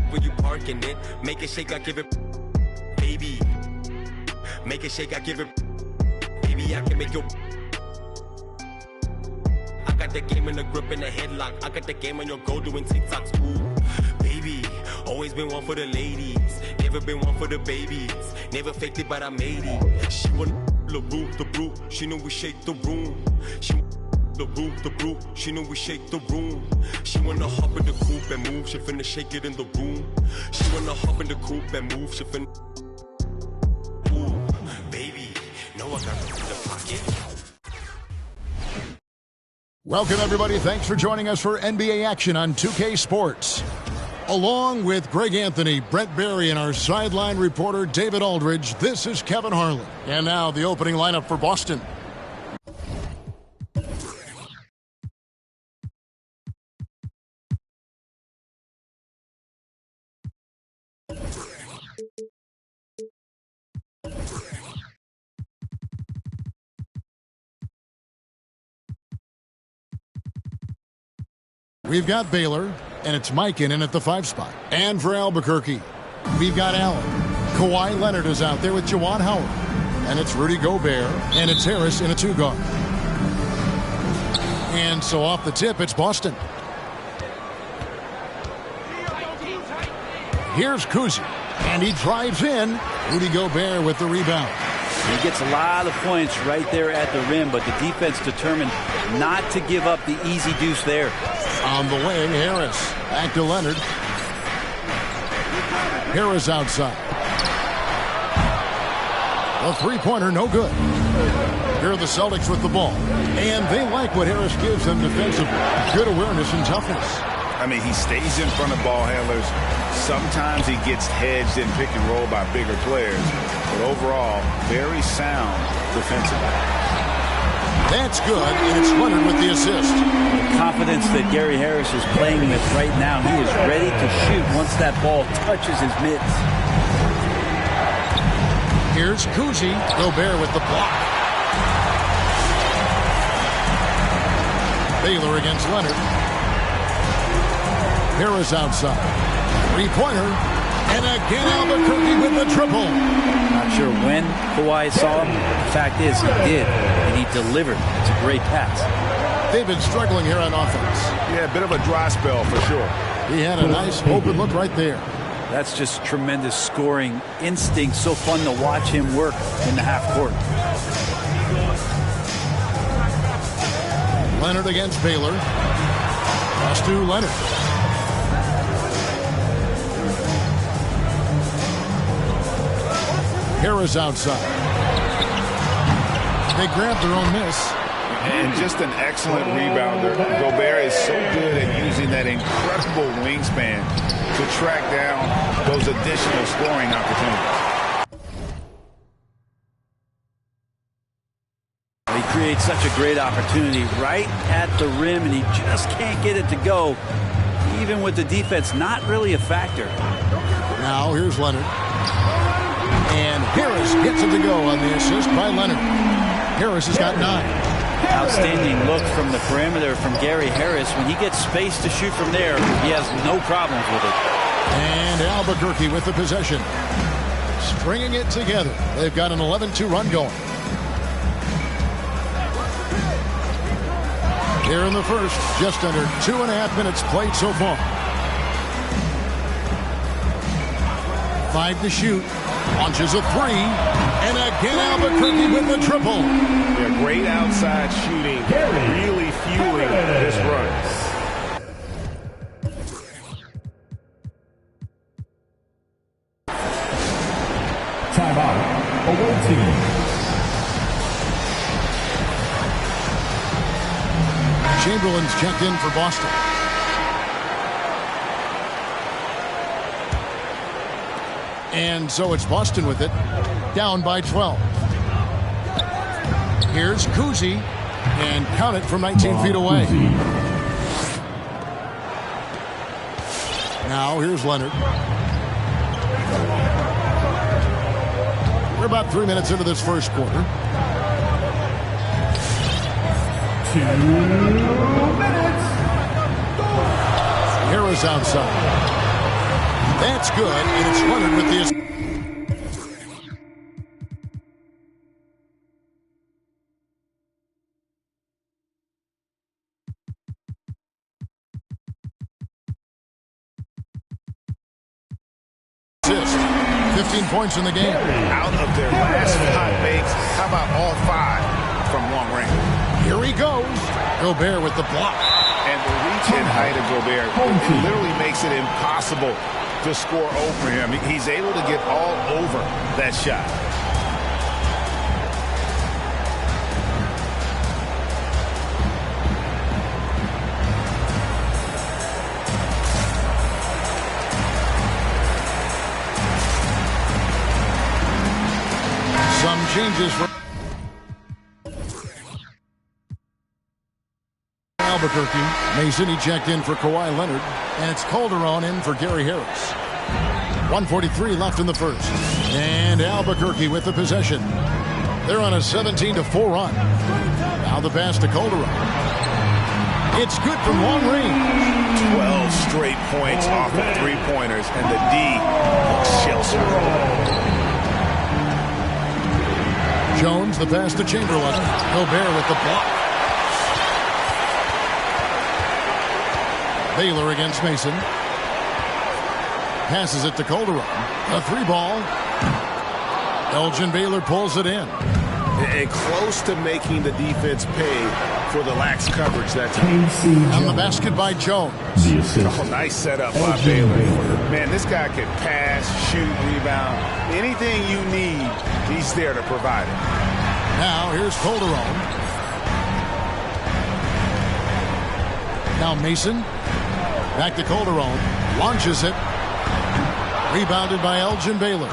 when you parking it. Make it shake, I give it, baby. Make it shake, I give it, baby. I can make your. I got the game in the grip and the headlock. I got the game on your goal doing TikToks. Ooh, baby. Always been one for the ladies. Never been one for the babies. Never faked it, but I made it. She want the brute. She know we shake the room. She the brute. She know we shake the room. She wanna hop in the coupe and move. She finna shake it in the room. She wanna hop in the coupe and move. She finna. Ooh, baby. Know I got the pocket. Welcome, everybody. Thanks for joining us for NBA action on 2K Sports. Along with Greg Anthony, Brent Barry, and our sideline reporter, David Aldridge, this is Kevin Harlan. And now the opening lineup for Boston. We've got Baylor, and it's Mikan in at the 5 spot. And for Albuquerque, we've got Allen. Kawhi Leonard is out there with Juwan Howard. And it's Rudy Gobert, and it's Harris in a 2-guard. And so off the tip, it's Boston. Here's Kuzi, and he drives in. Rudy Gobert with the rebound. He gets a lot of points right there at the rim, but the defense determined not to give up the easy deuce there. On the wing, Harris. Back to Leonard. Harris outside. A three-pointer, no good. Here are the Celtics with the ball. And they like what Harris gives them defensively. Good awareness and toughness. I mean, he stays in front of ball handlers. Sometimes he gets hedged in pick and roll by bigger players. But overall, very sound defensively. That's good, and it's Leonard with the assist. The confidence that Gary Harris is playing with right now, he is ready to shoot once that ball touches his mitts. Here's Kuzi. Gobert with the block. Baylor against Leonard. Harris outside. Three-pointer. And again, Albuquerque with the triple. Not sure when Kawhi saw him. The fact is, he did, and he delivered. It's a great pass. They've been struggling here on offense. Yeah, a bit of a dry spell for sure. He had a nice open look right there. That's just tremendous scoring instinct. So fun to watch him work in the half court. Leonard against Baylor. Pass to Leonard. Harris outside. They grab their own miss. And just an excellent rebounder. Gobert is so good at using that incredible wingspan to track down those additional scoring opportunities. He creates such a great opportunity right at the rim, and he just can't get it to go. Even with the defense not really a factor. Now here's Leonard. And Harris gets it to go on the assist by Leonard. Harris has got 9. Outstanding look from the perimeter from Gary Harris. When he gets space to shoot from there, he has no problems with it. And Albuquerque with the possession. Stringing it together. They've got an 11-2 run going. Here in the first, just under 2.5 minutes played so far. 5 to shoot. Launches a 3. And again, Albuquerque with the triple. Yeah, great outside shooting. Really fueling this run. Timeout. Away team. Chamberlain's checked in for Boston. And so it's Boston with it, down by 12. Here's Kuzi, and count it from 19 feet away. Now here's Leonard. We're about 3 minutes into this first quarter. 2 minutes. Harris outside. That's good, and it's Leonard with the assist. Assist. 15 points in the game. Out of their last 5 makes, how about all 5 from long range? Here he goes. Gobert with the block. And the reach and height of Gobert, it literally makes it impossible to score over him. He's able to get all over that shot. Some changes for Albuquerque. Mason, he checked in for Kawhi Leonard. And it's Calderon in for Gary Harris. 1:43 left in the first. And Albuquerque with the possession. They're on a 17-4 run. Now the pass to Calderon. It's good from long range. 12 straight points off of 3-pointers. And the D looks shell-shocked. Jones, the pass to Chamberlain. Gobert with the block. Baylor against Mason. Passes it to Calderon. A 3-ball. Elgin Baylor pulls it in. And close to making the defense pay for the lax coverage that time. On the basket by Jones. Oh, nice setup by Baylor. Man, this guy can pass, shoot, rebound. Anything you need, he's there to provide it. Now here's Calderon. Now Mason. Back to Calderon. Launches it. Rebounded by Elgin Baylor.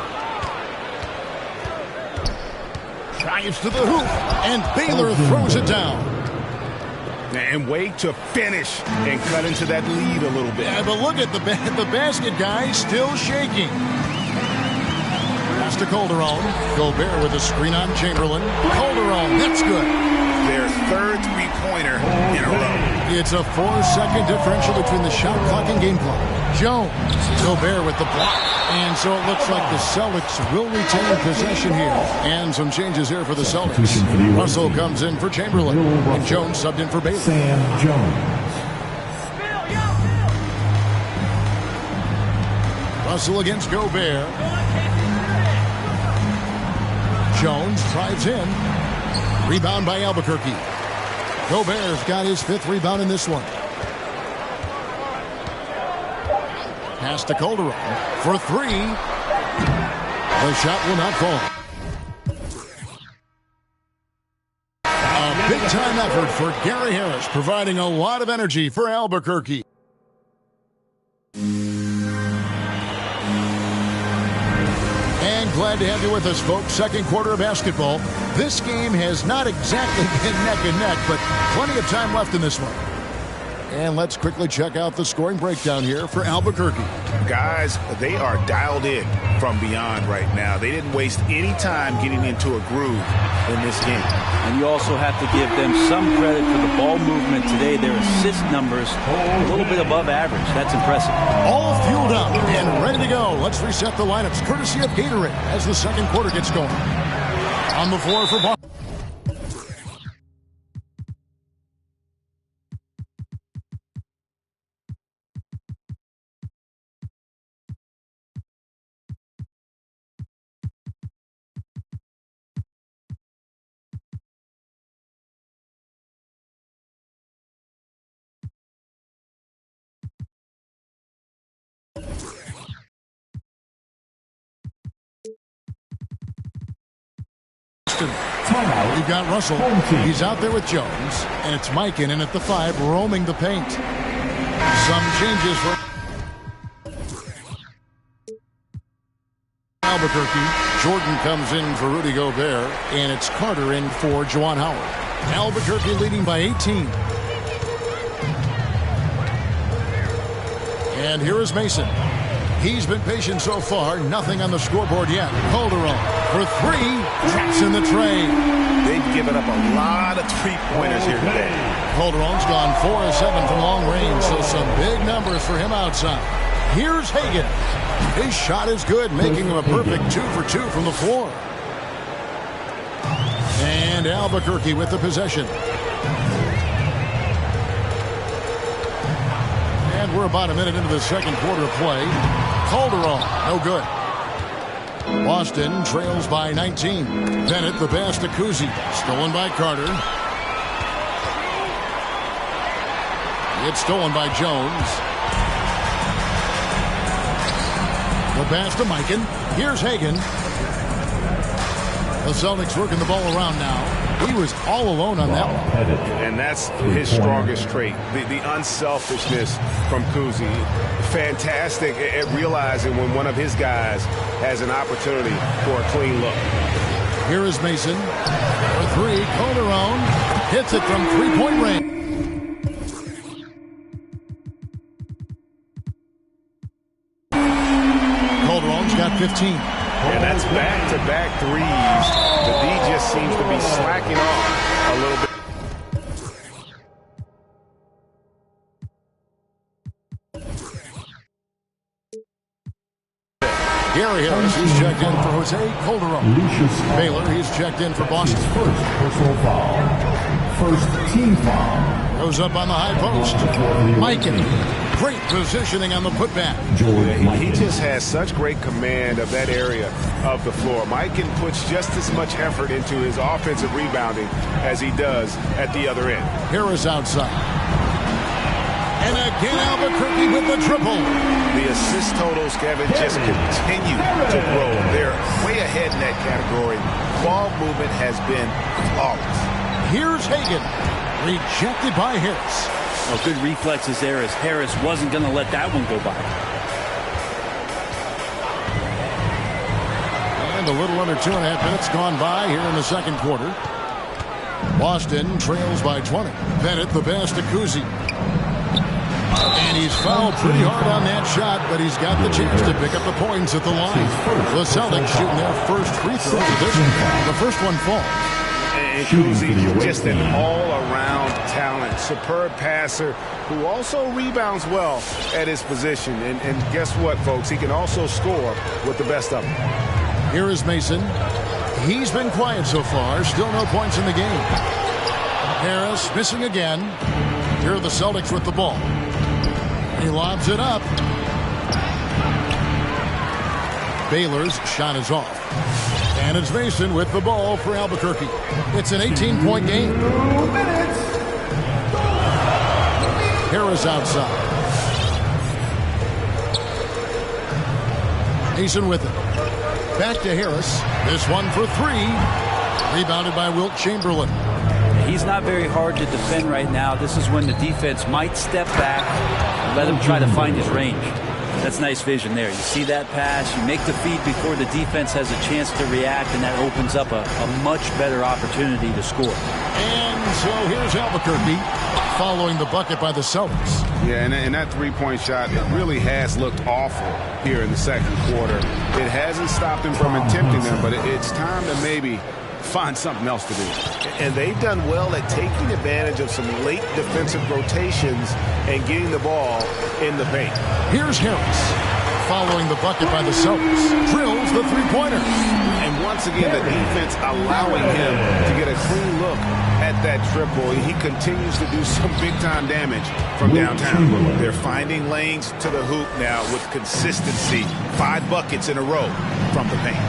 Drives to the hoop. And Baylor throws it down. And wait to finish and cut into that lead a little bit. Yeah, but look at the basket guy still shaking. Pass to Calderon. Gobert with a screen on Chamberlain. Calderon, that's good. Their third 3-pointer in a row. It's a 4-second differential between the shot clock and game clock. Jones, Gobert with the block. And so it looks like the Celtics will retain possession here. And some changes here for the Celtics. Russell comes in for Chamberlain. And Jones subbed in for Baylor. Sam Jones. Russell against Gobert. Jones drives in. Rebound by Albuquerque. Gobert's got his 5th rebound in this one. Pass to Calderon for 3. The shot will not fall. A big-time effort for Gary Harris, providing a lot of energy for Albuquerque. And glad to have you with us, folks. Second quarter of basketball. This game has not exactly been neck and neck, but plenty of time left in this one. And let's quickly check out the scoring breakdown here for Albuquerque. Guys, they are dialed in from beyond right now. They didn't waste any time getting into a groove in this game. And you also have to give them some credit for the ball movement today. Their assist numbers a little bit above average. That's impressive. All fueled up and ready to go. Let's reset the lineups courtesy of Gatorade as the second quarter gets going. On the floor for Boston. We've got Russell. He's out there with Jones. And it's Mikan in at the 5, roaming the paint. Some changes for Albuquerque. Jordan comes in for Rudy Gobert. And it's Carter in for Juwan Howard. Albuquerque leading by 18. And here is Mason. He's been patient so far. Nothing on the scoreboard yet. Calderon for 3. Traps in the tray. They've given up a lot of 3-pointers here today. Calderon's gone 4 of 7 from long range, so some big numbers for him outside. Here's Hagan. His shot is good, making him a perfect 2 for 2 from the floor. And Albuquerque with the possession. And we're about a minute into the second quarter of play. Calderon, no good. Boston trails by 19. Bennett, the pass to Kuzi. Stolen by Carter. It's stolen by Jones. The pass to Mikan. Here's Hagan. The Celtics working the ball around now. He was all alone on that one. And that's his strongest trait, the unselfishness from Kuzi. Fantastic at realizing when one of his guys has an opportunity for a clean look. Here is Mason. For three, Calderon hits it from three-point range. Calderon's got 15. And that's back-to-back threes. The D just seems to be slacking off a little bit. Gary Harris, he's checked in for Jose Calderon. Baylor, he's checked in for Boston. First personal foul. First team foul. Goes up on the high post. Mikan. Great positioning on the putback. He just has such great command of that area of the floor. Mikan puts just as much effort into his offensive rebounding as he does at the other end. Harris outside. And again, Albuquerque with the triple. The assist totals, Kevin, just continue to grow. They're way ahead in that category. Ball movement has been flawless. Here's Hagan. Rejected by Harris. Oh, good reflexes there as Harris wasn't going to let that one go by. And a little under 2.5 minutes gone by here in the second quarter. Boston trails by 20. Bennett, the pass to Kuzi. And he's fouled pretty hard on that shot, but he's got the chance to pick up the points at the line. The Celtics shooting their first free throw position. The first one falls. And Kuzi, just an all-around talent, superb passer who also rebounds well at his position. And guess what, folks? He can also score with the best of them. Here is Mason. He's been quiet so far. Still no points in the game. Harris missing again. Here are the Celtics with the ball. He lobs it up. Baylor's shot is off. And it's Mason with the ball for Albuquerque. It's an 18-point game. Harris outside. Mason with it. Back to Harris. This one for three. Rebounded by Wilt Chamberlain. He's not very hard to defend right now. This is when the defense might step back and let him try to find his range. That's nice vision there. You see that pass, you make the feed before the defense has a chance to react, and that opens up a much better opportunity to score. And so here's Albuquerque following the bucket by the Celtics. Yeah, and that three-point shot, it really has looked awful here in the second quarter. It hasn't stopped him from attempting them, but it's time to maybe find something else to do. And they've done well at taking advantage of some late defensive rotations and getting the ball in the paint. Here's Harris following the bucket by the Celtics. Drills the three-pointer. And once again, the defense allowing him to get a clean look at that triple. He continues to do some big-time damage from downtown. They're finding lanes to the hoop now with consistency. 5 buckets in a row from the paint.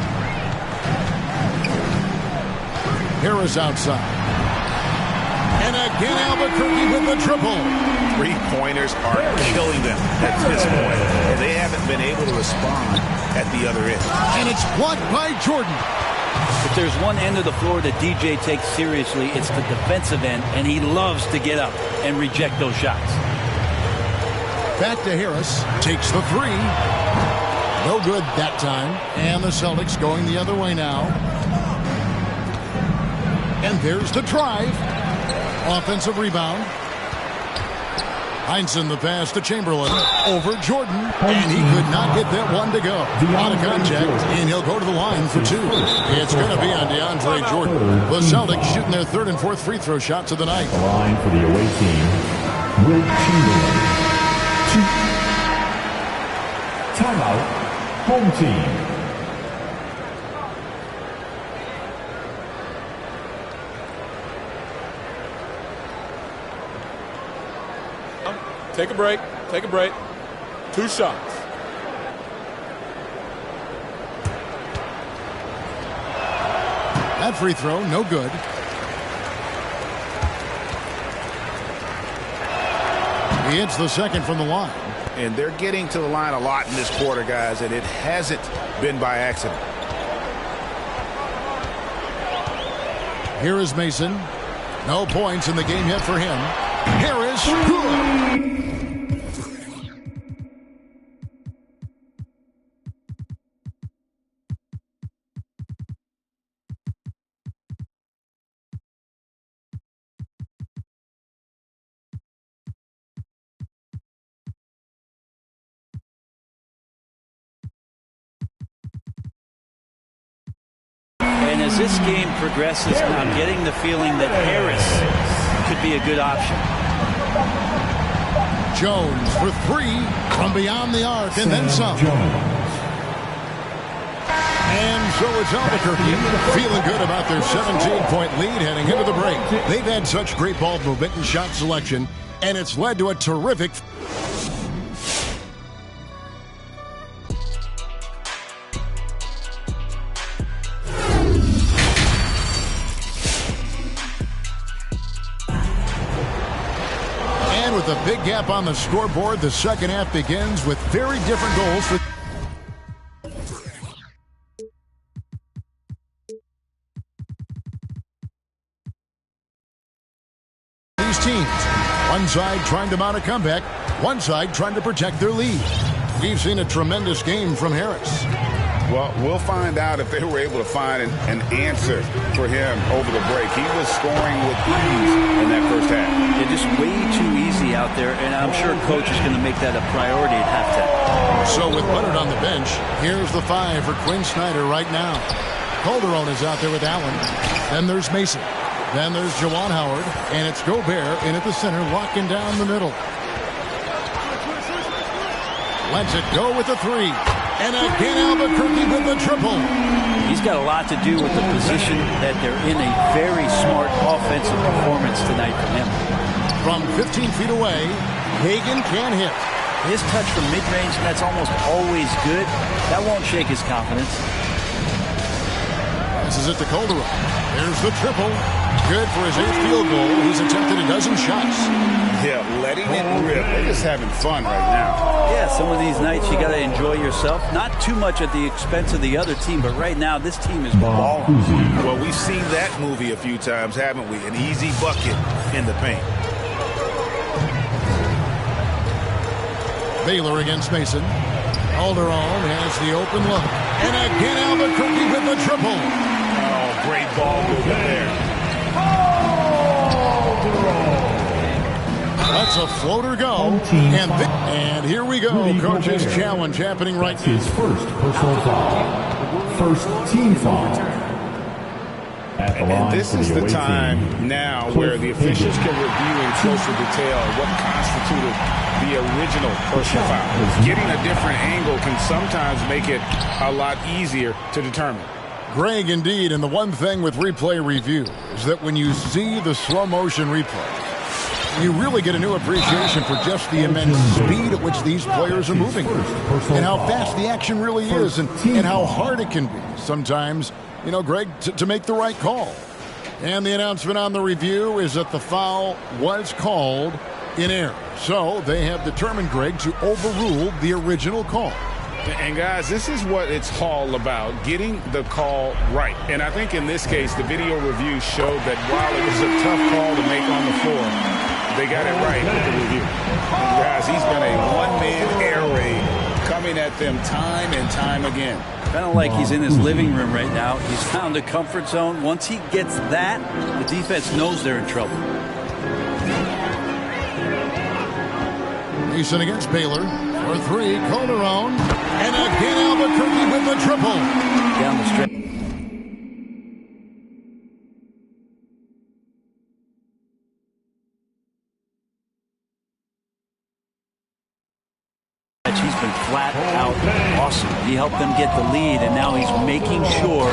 Harris outside. And again, Albuquerque with the triple. Three-pointers are killing them at this point, and they haven't been able to respond at the other end. And it's blocked by Jordan. If there's one end of the floor that DJ takes seriously, it's the defensive end, and he loves to get up and reject those shots. Back to Harris. Takes the three. No good that time. And the Celtics going the other way now. And there's the drive. Offensive rebound. Heinsohn the pass to Chamberlain. Over Jordan. And he could not get that one to go. Out of contact. And he'll go to the line for two. It's going to be on DeAndre Jordan. The Celtics shooting their third and fourth free throw shots of the night. The line for the away team, Wilt Chamberlain. Timeout, home team. Take a break. Take a break. 2 shots. That free throw, no good. He hits the second from the line. And they're getting to the line a lot in this quarter, guys, and it hasn't been by accident. Here is Mason. No points in the game yet for him. Harris, good. And as this game progresses, I'm getting the feeling that Harris could be a good option. Jones for 3 from beyond the arc and then some. And so it's Albuquerque feeling good about their 17-point lead heading into the break. They've had such great ball movement and shot selection, and it's led to a terrific... With a big gap on the scoreboard, the second half begins with very different goals for these teams. One side trying to mount a comeback, one side trying to protect their lead. We've seen a tremendous game from Harris. Well, we'll find out if they were able to find an answer for him over the break. He was scoring with ease in that first half. They're just way too easy out there, and I'm sure coach is going to make that a priority at halftime. So with Leonard on the bench, here's the 5 for Quinn Snyder right now. Calderon is out there with Allen. Then there's Mason. Then there's Juwan Howard, and it's Gobert in at the center, locking down the middle. Lets it go with the 3. And again, Albuquerque with the triple. He's got a lot to do with the position that they're in. A very smart offensive performance tonight from him. From 15 feet away, Hagan can't hit. His touch from mid-range, that's almost always good. That won't shake his confidence. This is it to Calderon. There's the triple. Good for his 8th field goal. He's attempted a dozen shots. Yeah, letting it rip. They're just having fun right now. Yeah, some of these nights you got to enjoy yourself. Not too much at the expense of the other team, but right now this team is balling. Well, we've seen that movie a few times, haven't we? An easy bucket in the paint. Baylor against Mason. Calderon has the open look. And again, Albuquerque with the triple. Oh, great ball movement there. Let's a floater go. And here we go. Coach's challenge happening right now. His first personal foul. First team foul. And this is the time now where the officials can review in closer detail what constituted the original personal foul. Getting a different angle can sometimes make it a lot easier to determine. Greg, indeed, and the one thing with replay review is that when you see the slow motion replay, you really get a new appreciation for just the immense speed at which these players are moving and how fast the action really is and how hard it can be sometimes, you know, Greg, to make the right call. And the announcement on the review is that the foul was called in error. So they have determined, Greg, to overrule the original call. And guys, this is what it's all about, getting the call right. And I think in this case, the video review showed that while it was a tough call to make on the floor, they got it right with the review. And guys, he's been a one-man air raid coming at them time and time again. Kind of like he's in his living room right now. He's found a comfort zone. Once he gets that, the defense knows they're in trouble. Mason against Baylor. For 3, Calderon. And again, Albuquerque with the triple. Down the stretch. He's been flat out awesome. He helped them get the lead, and now he's making sure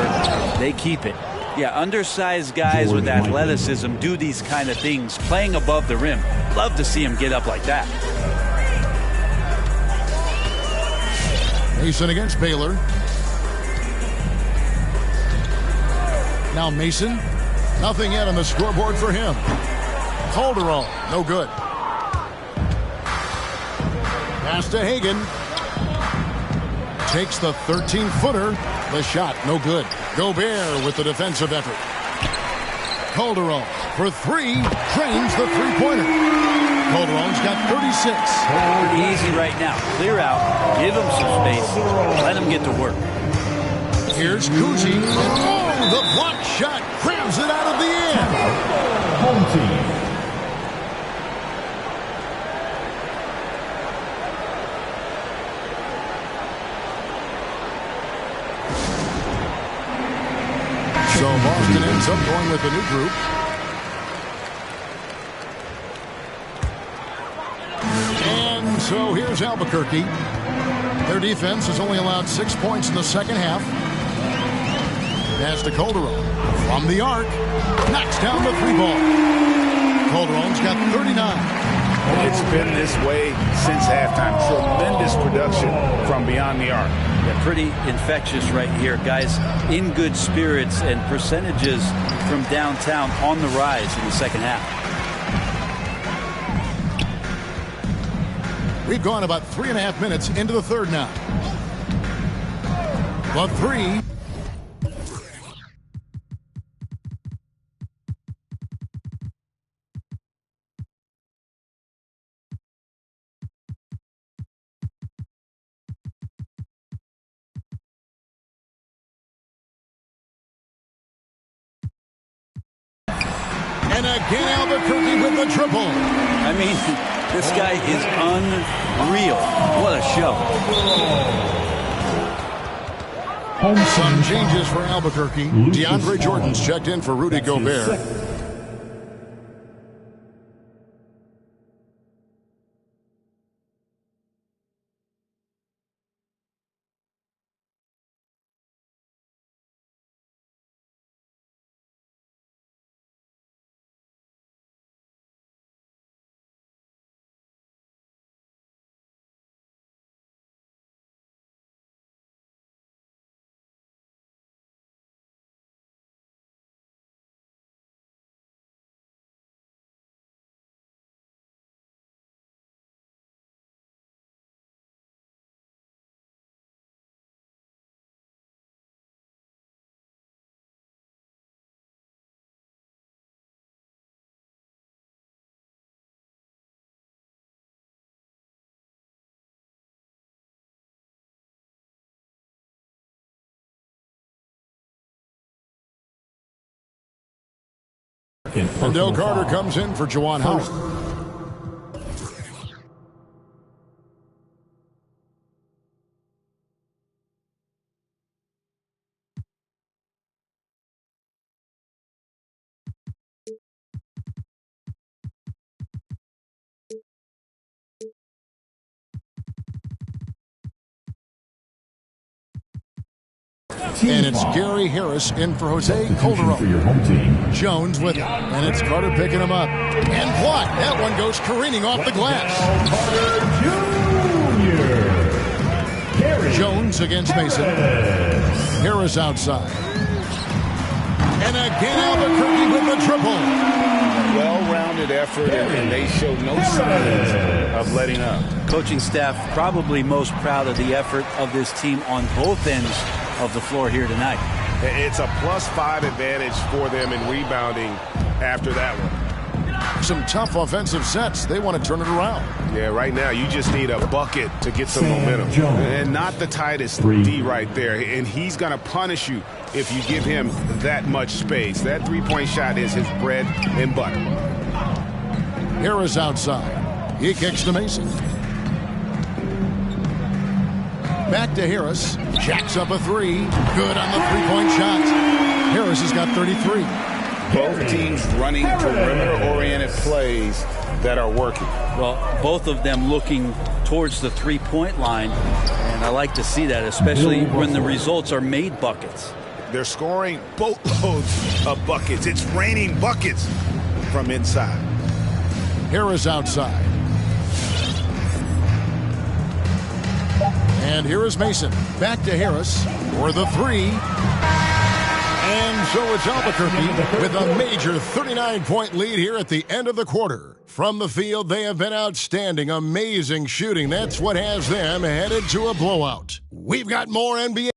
they keep it. Yeah, undersized guys with athleticism do these kind of things, playing above the rim. Love to see him get up like that. Mason against Baylor. Now Mason. Nothing yet on the scoreboard for him. Calderon, no good. Pass to Hagan. Takes the 13-footer. The shot, no good. Gobert with the defensive effort. Calderon for three. Drains the three-pointer. Calderon's got 36. Pretty easy right now. Clear out. Give him some space. Let him get to work. Here's Cousy. And the block shot grabs it out of the air. Home team. So Boston ends up going with a new group. And so here's Albuquerque. Their defense has only allowed 6 points in the second half. Pass to Calderon. From the arc. Knocks down the three ball. Calderon's got 39. It's been this way since halftime. Tremendous production from beyond the arc. Yeah, pretty infectious right here. Guys in good spirits, and percentages from downtown on the rise in the second half. We've gone about 3.5 minutes into the third now. The three. And again, Albuquerque with the triple. I mean, this guy is unreal. What a show. Some changes for Albuquerque. DeAndre Jordan's checked in for Rudy Gobert. Wendell Carter comes in for Juwan Howard. And it's Gary Harris in for Jose Calderon. For your home team. Jones with it. And it's Carter picking him up. And what? That one goes careening off the glass. Jones against Mason. Harris outside. And again, Albuquerque with the triple. Well-rounded effort, and they show no signs of letting up. Coaching staff probably most proud of the effort of this team on both ends of the floor here tonight. It's a +5 advantage for them in rebounding after that one. Some tough offensive sets. They want to turn it around. Yeah, right now you just need a bucket to get some momentum. And not the tightest D right there. And he's going to punish you if you give him that much space. That three-point shot is his bread and butter. Harris outside. He kicks to Mason. Back to Harris. Jacks up a three. Good on the three-point shot. Harris has got 33. Both teams running perimeter-oriented plays that are working. Well, both of them looking towards the three-point line, and I like to see that, especially when the results are made buckets. They're scoring boatloads of buckets. It's raining buckets from inside. Harris outside. And here is Mason. Back to Harris for the three. And so it's Albuquerque with a major 39-point lead here at the end of the quarter. From the field, they have been outstanding. Amazing shooting. That's what has them headed to a blowout. We've got more NBA.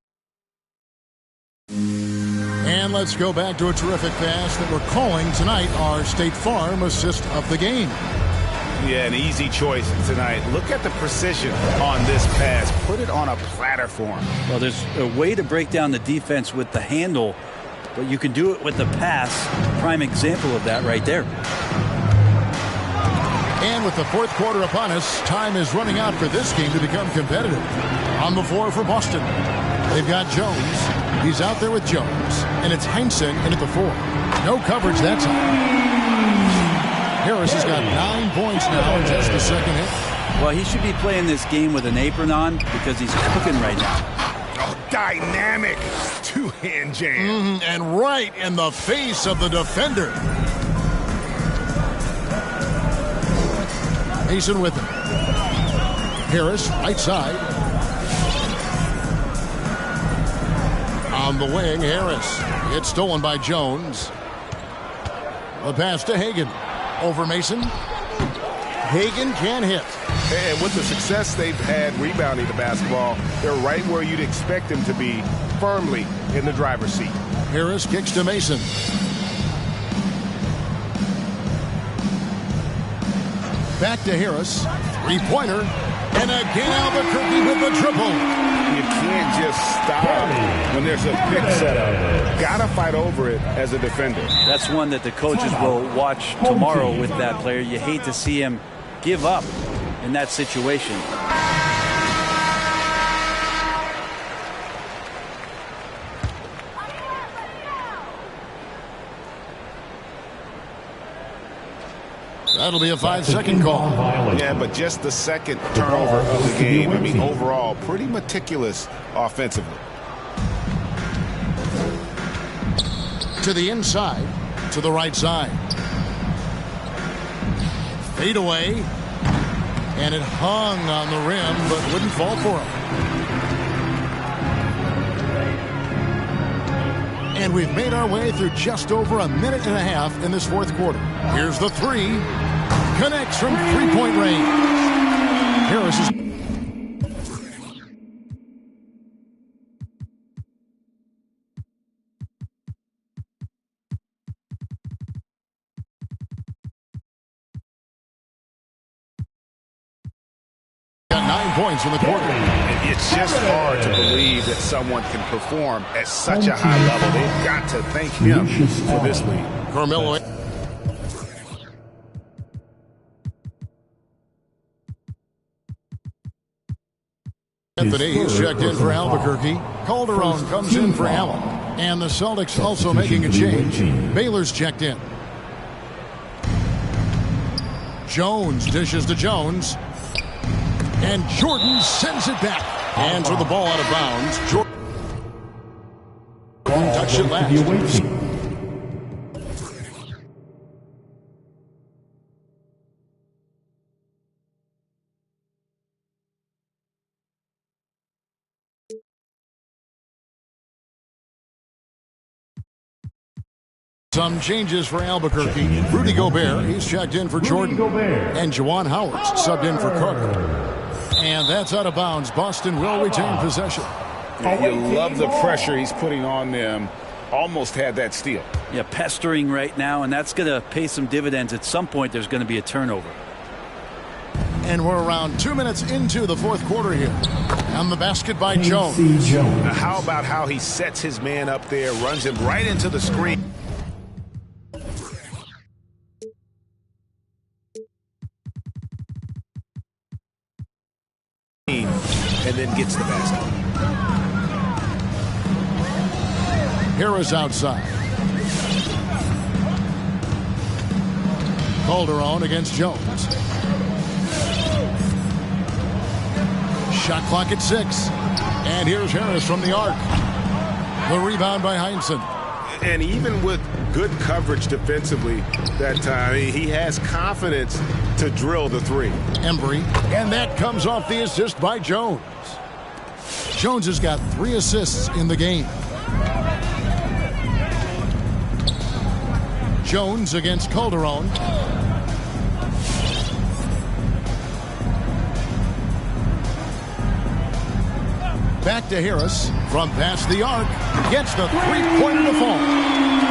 And let's go back to a terrific pass that we're calling tonight our State Farm assist of the game. Yeah, an easy choice tonight. Look at the precision on this pass. Put it on a platter for him. Well, there's a way to break down the defense with the handle, but you can do it with the pass. Prime example of that right there. And with the fourth quarter upon us, time is running out for this game to become competitive. On the floor for Boston, they've got Jones. He's out there with Jones. And it's Heinsohn in at the 4. No coverage that time. Harris has got 9 points now in just the second hit. Well, he should be playing this game with an apron on because he's cooking right now. Oh, dynamic two-hand jam. And right in the face of the defender. Mason with him. Harris, right side. On the wing, Harris. It's stolen by Jones. The pass to Hagan. Over Mason. Hagan can hit. And with the success they've had rebounding the basketball, they're right where you'd expect them to be, firmly in the driver's seat. Harris kicks to Mason. Back to Harris. Three-pointer. And again Albuquerque with the triple. You can't just stop when there's a pick set up. Gotta fight over it as a defender. That's one that the coaches will watch tomorrow with that player. You hate to see him give up in that situation. That'll be a 5-second call. Yeah, but just the second turnover of the game. I mean, overall, pretty meticulous offensively. To the inside, to the right side. Fade away. And it hung on the rim, but wouldn't fall for him. And we've made our way through just over a minute and a half in this fourth quarter. Here's the three. Connects from three-point range. Harris is... got 9 points in the quarter. It's just hard to believe that someone can perform at such a high level. They've got to thank him for this lead. Carmelo. Anthony, he's checked in for Albuquerque. Calderon comes in for Allen. And the Celtics also making a change. Baylor's checked in. Jones dishes to Jones. And Jordan sends it back. Hands with the ball out of bounds. Jordan touched it last. Some changes for Albuquerque. Rudy Gobert, he's checked in for Jordan. And Juwan Howard's subbed in for Carter. And that's out of bounds. Boston will retain possession. You love the pressure he's putting on them. Almost had that steal. Yeah, pestering right now, and that's going to pay some dividends. At some point, there's going to be a turnover. And we're around 2 minutes into the fourth quarter here. And the basket by Jones. Now, how about how he sets his man up there, runs him right into the screen. And then gets the basket. Harris outside. Calderon against Jones. Shot clock at 6. And here's Harris from the arc. The rebound by Heinsohn. And even with good coverage defensively that time, he has confidence to drill the three. Embry, and that comes off the assist by Jones. Jones has got 3 assists in the game. Jones against Calderon. Back to Harris from past the arc. Gets the three-pointer to fall.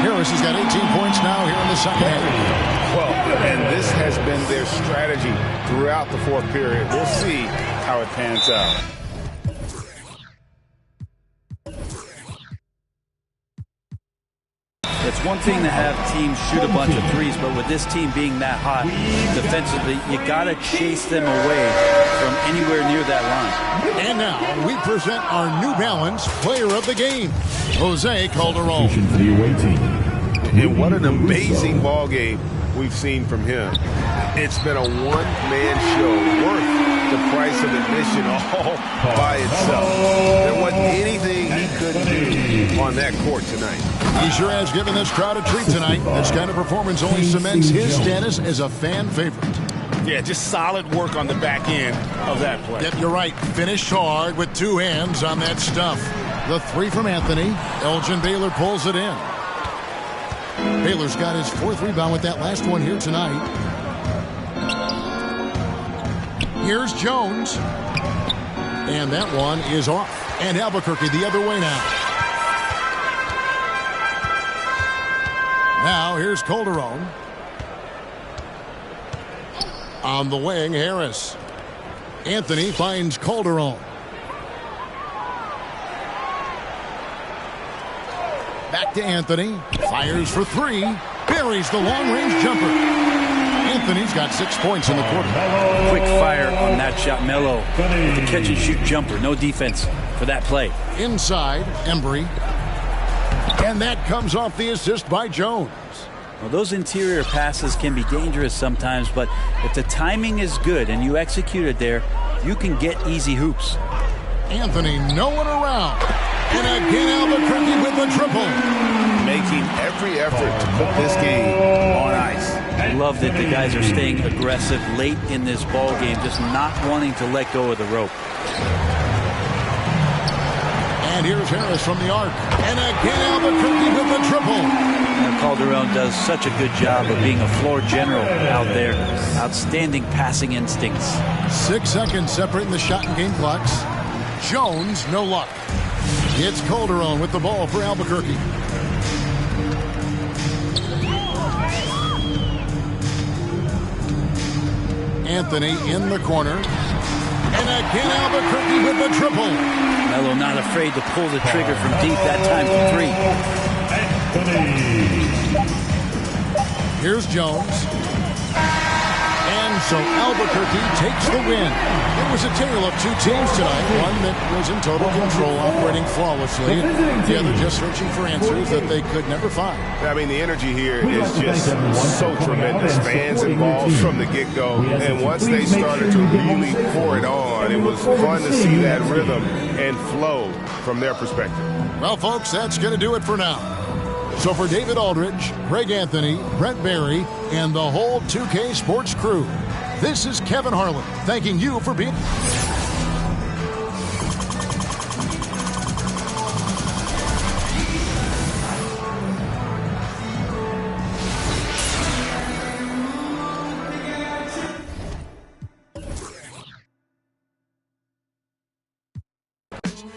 Harris has got 18 points now here in the second half. Well, and this has been their strategy throughout the fourth period. We'll see how it pans out. It's one thing to have teams shoot a bunch of threes, but with this team being that hot defensively, you got to chase them away from anywhere near that line. And now we present our New Balance player of the game, Jose Calderon. For the away team. And what an amazing ball game we've seen from him. It's been a one-man show worth the price of admission all by itself. There wasn't anything he couldn't do on that court tonight. He sure has given this crowd a treat tonight. This kind of performance only cements his status as a fan favorite. Yeah, just solid work on the back end of that play. Yep, you're right. Finished hard with 2 hands on that stuff. The 3 from Anthony. Elgin Baylor pulls it in. Baylor's got his 4th rebound with that last one here tonight. Here's Jones. And that one is off. And Albuquerque the other way now. Now here's Calderon. On the wing, Harris. Anthony finds Calderon. Back to Anthony. Fires for 3. Buries the long-range jumper. Anthony's got 6 points in the quarter. Quick fire on that shot. Melo with the catch-and-shoot jumper. No defense for that play. Inside, Embry. And that comes off the assist by Jones. Well, those interior passes can be dangerous sometimes, but if the timing is good and you execute it there, you can get easy hoops. Anthony no one around. And again Albuquerque with the triple. Making every effort to put this game on ice. I love that the guys are staying aggressive late in this ball game, just not wanting to let go of the rope. And here's Harris from the arc. And again Albuquerque with the triple. And Calderon does such a good job of being a floor general out there. Outstanding passing instincts. 6 seconds separating the shot and game clocks. Jones, no luck. It's Calderon with the ball for Albuquerque. Anthony in the corner. And again Albuquerque with the triple. Melo not afraid to pull the trigger from deep, that time for 3. Here's Jones. And so Albuquerque takes the win. It was a tale of 2 teams tonight. One that was in total control, operating flawlessly. The other just searching for answers that they could never find. I mean, the energy here is just so tremendous. Fans involved from the get-go. And once they started to really pour it on, it was fun to see that rhythm and flow from their perspective. Well, folks, that's going to do it for now. So for David Aldridge, Greg Anthony, Brent Barry, and the whole 2K Sports crew, this is Kevin Harlan thanking you for being...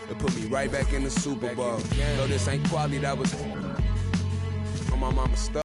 It put me right back in the Super Bowl. Though this ain't quality, that was on my mama's stuff.